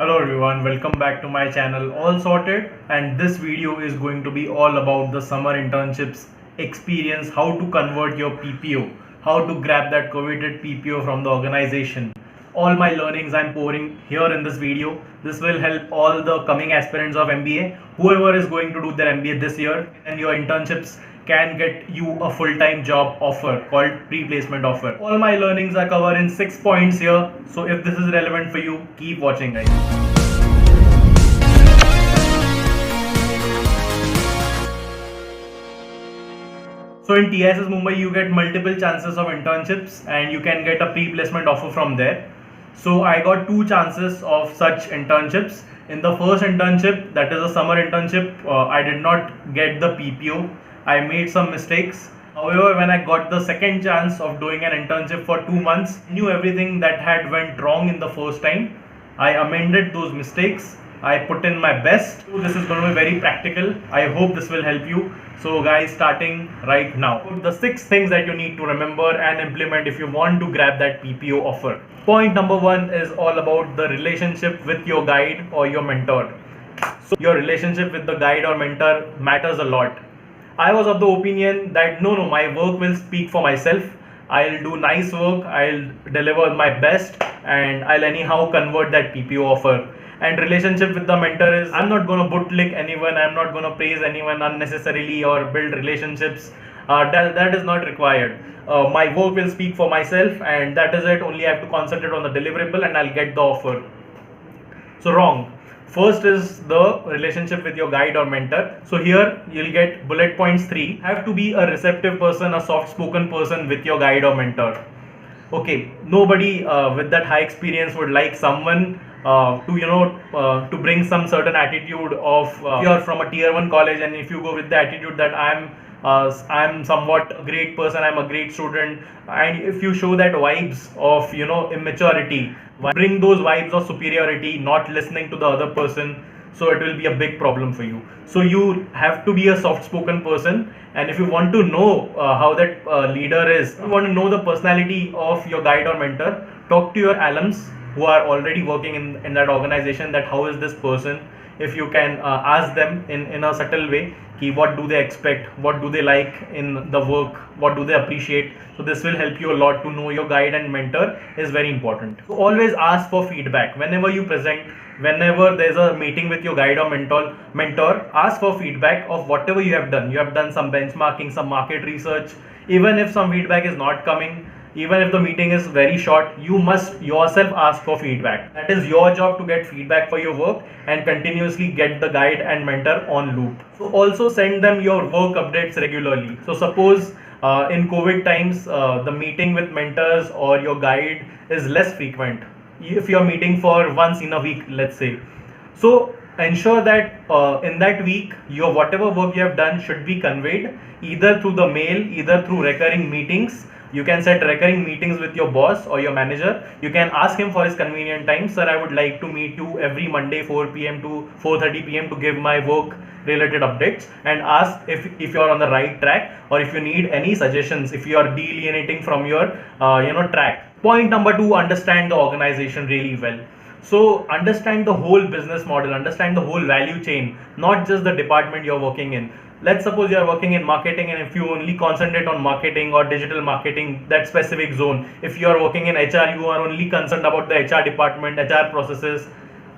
Hello everyone, welcome back to my channel All Sorted, and this video is going to be all about the summer internships experience, how to convert your PPO, how to grab that coveted PPO from the organization. All my learnings I'm pouring here in this video. This will help all the coming aspirants of MBA, whoever is going to do their MBA this year, and your internships can get you a full-time job offer called pre-placement offer. All my learnings are covered in 6 points here. So if this is relevant for you, keep watching guys. So in TSS Mumbai, you get multiple chances of internships and you can get a pre-placement offer from there. So I got 2 chances of such internships. In the first internship, that is a summer internship, I did not get the PPO. I made some mistakes. However, when I got the second chance of doing an internship for 2 months, I knew everything that had went wrong in the first time. I amended those mistakes. I put in my best. So this is going to be very practical. I hope this will help you. So guys, starting right now. The 6 things that you need to remember and implement if you want to grab that PPO offer. Point number 1 is all about the relationship with your guide or your mentor. So your relationship with the guide or mentor matters a lot. I was of the opinion that no, my work will speak for myself. I'll do nice work, I'll deliver my best, and I'll anyhow convert that PPO offer. And relationship with the mentor is, I'm not going to bootlick anyone, I'm not going to praise anyone unnecessarily or build relationships. That is not required. My work will speak for myself, and that is it. Only I have to concentrate on the deliverable and I'll get the offer. So wrong. First is the relationship with your guide or mentor. So here you'll get bullet points 3. Have to be a receptive person, a soft spoken person with your guide or mentor. Okay, nobody with that high experience would like someone to bring some certain attitude of if you're from a tier 1 college, and if you go with the attitude that I'm somewhat a great person, I'm a great student, and if you show that vibes of immaturity, bring those vibes of superiority, not listening to the other person, so it will be a big problem for you. So you have to be a soft spoken person, and if you want to know how that leader is, you want to know the personality of your guide or mentor, talk to your alums who are already working in that organization, that how is this person. If you can ask them in a subtle way, what do they expect, what do they like in the work, what do they appreciate. So this will help you a lot to know your guide and mentor is very important. So always ask for feedback whenever you present, whenever there's a meeting with your guide or mentor, ask for feedback of whatever you have done. You have done some benchmarking, some market research. Even if some feedback is not coming, even if the meeting is very short, you must yourself ask for feedback. That is your job, to get feedback for your work and continuously get the guide and mentor on loop. So also send them your work updates regularly. So suppose in COVID times, the meeting with mentors or your guide is less frequent. If you're meeting for once in a week, let's say, so ensure that in that week your whatever work you have done should be conveyed either through the mail, either through recurring meetings. You can set recurring meetings with your boss or your manager. You can ask him for his convenient time. Sir, I would like to meet you every Monday 4 p.m. to 4:30 p.m. to give my work related updates, and ask if you're on the right track, or if you need any suggestions, if you are delineating from your track. Point number 2, understand the organization really well. So understand the whole business model, understand the whole value chain, not just the department you're working in. Let's suppose you are working in marketing, and if you only concentrate on marketing or digital marketing, that specific zone. If you are working in HR, you are only concerned about the HR department, HR processes.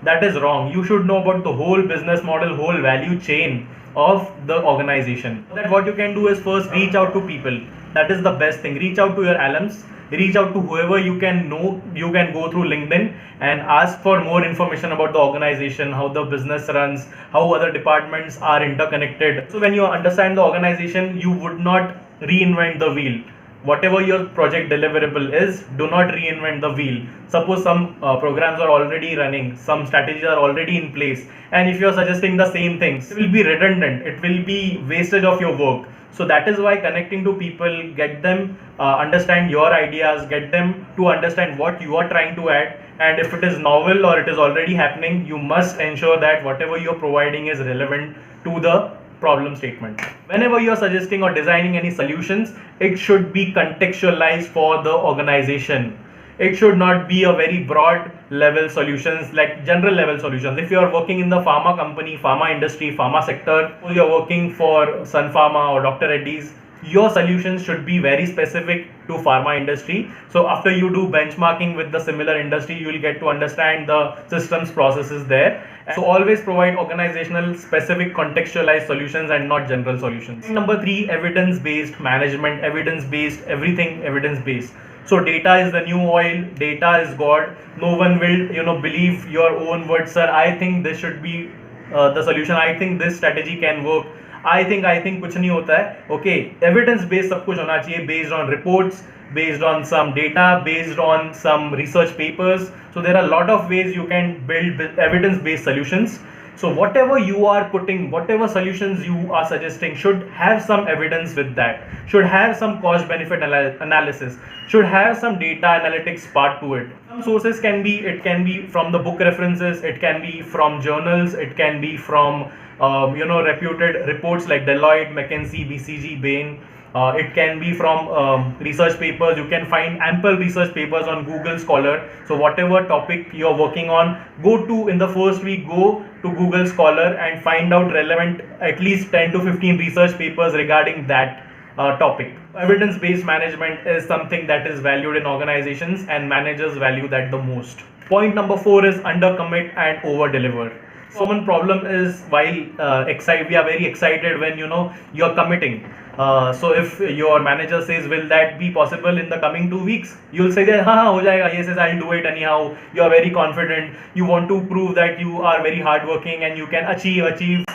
That is wrong. You should know about the whole business model, whole value chain of the organization. That what you can do is first reach out to people. That is the best thing. Reach out to your alums. Reach out to whoever you can know. You can go through LinkedIn and ask for more information about the organization, how the business runs, how other departments are interconnected. So when you understand the organization, you would not reinvent the wheel. Whatever your project deliverable is, do not reinvent the wheel. Suppose some programs are already running, some strategies are already in place, and if you're suggesting the same things, it will be redundant, it will be wastage of your work. So that is why connecting to people, get them understand your ideas, get them to understand what you are trying to add, and if it is novel or it is already happening, you must ensure that whatever you're providing is relevant to the problem statement. Whenever you're suggesting or designing any solutions, it should be contextualized for the organization. It should not be a very broad level solutions, like general level solutions. If you are working in the pharma company, pharma industry, pharma sector, or you're working for Sun Pharma or Dr. Reddy's, your solutions should be very specific to pharma industry. So after you do benchmarking with the similar industry, you will get to understand the systems processes there. So always provide organizational specific contextualized solutions and not general solutions. Number 3, evidence-based management, evidence-based, everything evidence-based. So data is the new oil, data is God. No one will, believe your own words, sir. I think this should be the solution. I think this strategy can work. I think कुछ नहीं होता है. Okay, evidence based सब कुछ होना चाहिए, based on reports, based on some data, based on some research papers. So there are a lot of ways you can build evidence based solutions. So whatever you are putting, whatever solutions you are suggesting should have some evidence with that, should have some cost benefit analysis, should have some data analytics part to it. Some sources it can be from the book references, it can be from journals, it can be from reputed reports like Deloitte, McKinsey, BCG, Bain. It can be from research papers. You can find ample research papers on Google Scholar. So whatever topic you're working on, in the first week, go to Google Scholar and find out relevant at least 10 to 15 research papers regarding that topic. Evidence-based management is something that is valued in organizations, and managers value that the most. Point number 4 is under-commit and over-deliver. Common problem is while we are very excited when you're committing. So if your manager says, will that be possible in the coming 2 weeks, you'll say that ho jayega, yes, I'll do it anyhow. You're very confident, you want to prove that you are very hardworking and you can achieve.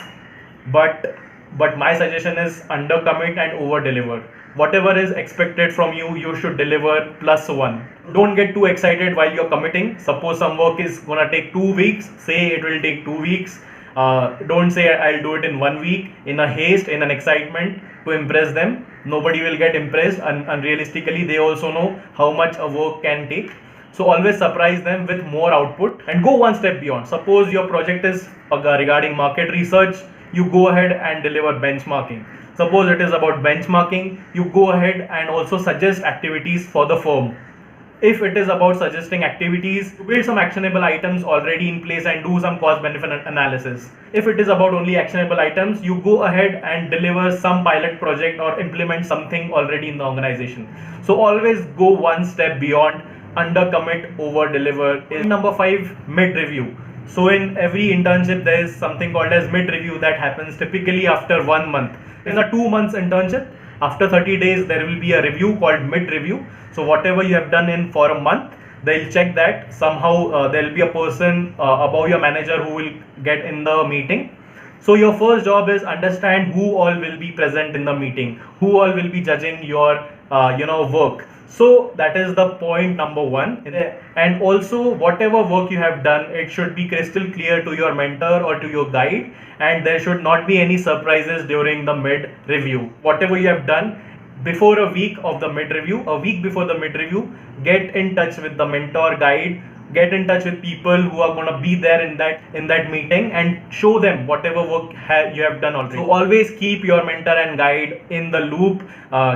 But my suggestion is under commit and over deliver. Whatever is expected from you, you should deliver +1. Don't get too excited while you're committing. Suppose some work is gonna take 2 weeks, say it will take 2 weeks. Don't say I'll do it in 1 week in a haste, in an excitement to impress them. Nobody will get impressed, and unrealistically they also know how much a work can take. So always surprise them with more output and go one step beyond. Suppose your project is regarding market research, you go ahead and deliver benchmarking. Suppose it is about benchmarking, you go ahead and also suggest activities for the firm. If it is about suggesting activities, build some actionable items already in place and do some cost benefit analysis. If it is about only actionable items, you go ahead and deliver some pilot project or implement something already in the organization. So always go one step beyond, under commit, over deliver. Number 5, mid review. So in every internship there is something called as mid review that happens typically after 1 month. In a 2 months internship, after 30 days there will be a review called mid review. So whatever you have done for a month, they'll check that. Somehow there will be a person above your manager who will get in the meeting. So your first job is understand who all will be present in the meeting, who all will be judging your work. So that is the point number 1. And also whatever work you have done, it should be crystal clear to your mentor or to your guide, and there should not be any surprises during the mid review. Whatever you have done before a week of the mid review, a week before the mid review, get in touch with the mentor, guide, get in touch with people who are going to be there in that meeting and show them whatever work you have done already. So always keep your mentor and guide in the loop,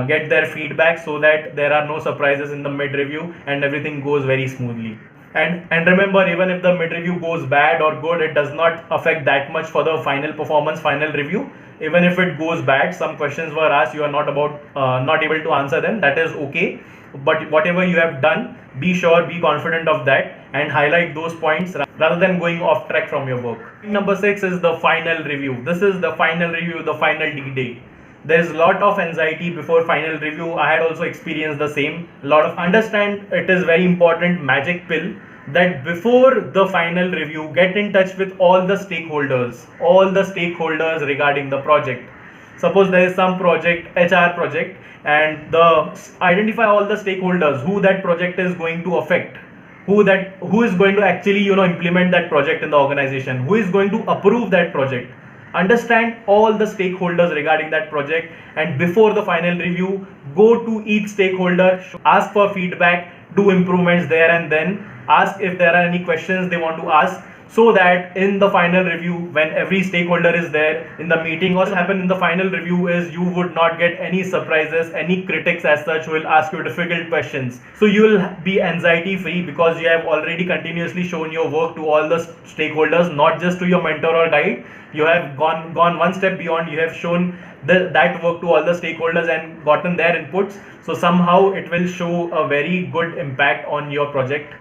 get their feedback so that there are no surprises in the mid review and everything goes very smoothly. And remember, even if the mid review goes bad or good, it does not affect that much for the final performance, final review. Even if it goes bad, some questions were asked, you are not able to answer them, that is okay. But whatever you have done, be sure, be confident of that and highlight those points rather than going off track from your work. Number 6 is the final review. This is the final review, the final D-Day. There is a lot of anxiety before final review. I had also experienced the same. Understand, it is very important magic pill that before the final review, get in touch with all the stakeholders regarding the project. Suppose there is some project, HR project, and identify all the stakeholders, who that project is going to affect, who is going to actually implement that project in the organization, who is going to approve that project. Understand all the stakeholders regarding that project, and before the final review, go to each stakeholder, ask for feedback, do improvements there and then, ask if there are any questions they want to ask. so that in the final review, when every stakeholder is there in the meeting, also happen in the final review is you would not get any surprises, any critics as such who will ask you difficult questions. So you will be anxiety free because you have already continuously shown your work to all the stakeholders, not just to your mentor or guide. You have gone one step beyond. You have shown that work to all the stakeholders and gotten their inputs. So somehow it will show a very good impact on your project.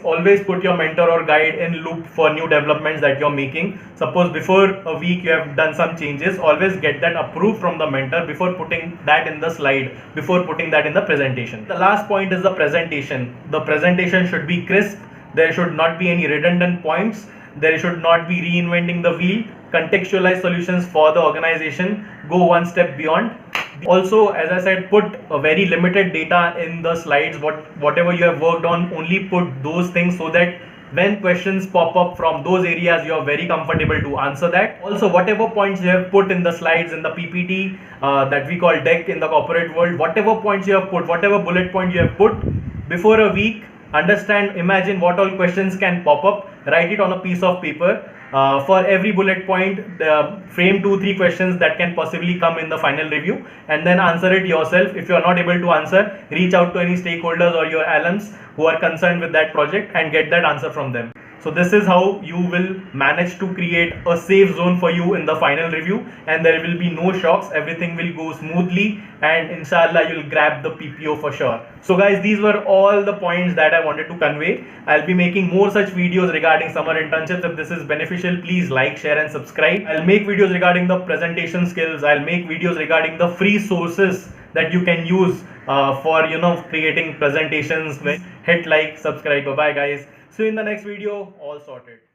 Always put your mentor or guide in loop for new developments that you're making. Suppose before a week you have done some changes, always get that approved from the mentor before putting that in the slide, before putting that in the presentation. The last point is the presentation. The presentation should be crisp. There should not be any redundant points. There should not be reinventing the wheel. Contextualize solutions for the organization. Go one step beyond. Also, as I said, put a very limited data in the slides. Whatever you have worked on, only put those things so that when questions pop up from those areas, you are very comfortable to answer that. Also, whatever points you have put in the slides, in the PPT that we call deck in the corporate world, whatever points you have put, whatever bullet point you have put before a week, imagine what all questions can pop up, write it on a piece of paper. For every bullet point, frame 2-3 questions that can possibly come in the final review, and then answer it yourself. If you are not able to answer, reach out to any stakeholders or your alums who are concerned with that project and get that answer from them. So this is how you will manage to create a safe zone for you in the final review, and there will be no shocks. Everything will go smoothly, and inshallah you'll grab the PPO for sure. So guys, these were all the points that I wanted to convey. I'll be making more such videos regarding summer internships. If this is beneficial, please like, share and subscribe. I'll make videos regarding the presentation skills. I'll make videos regarding the free sources that you can use for creating presentations. Hit like, subscribe. Bye bye guys. See you in the next video. All sorted.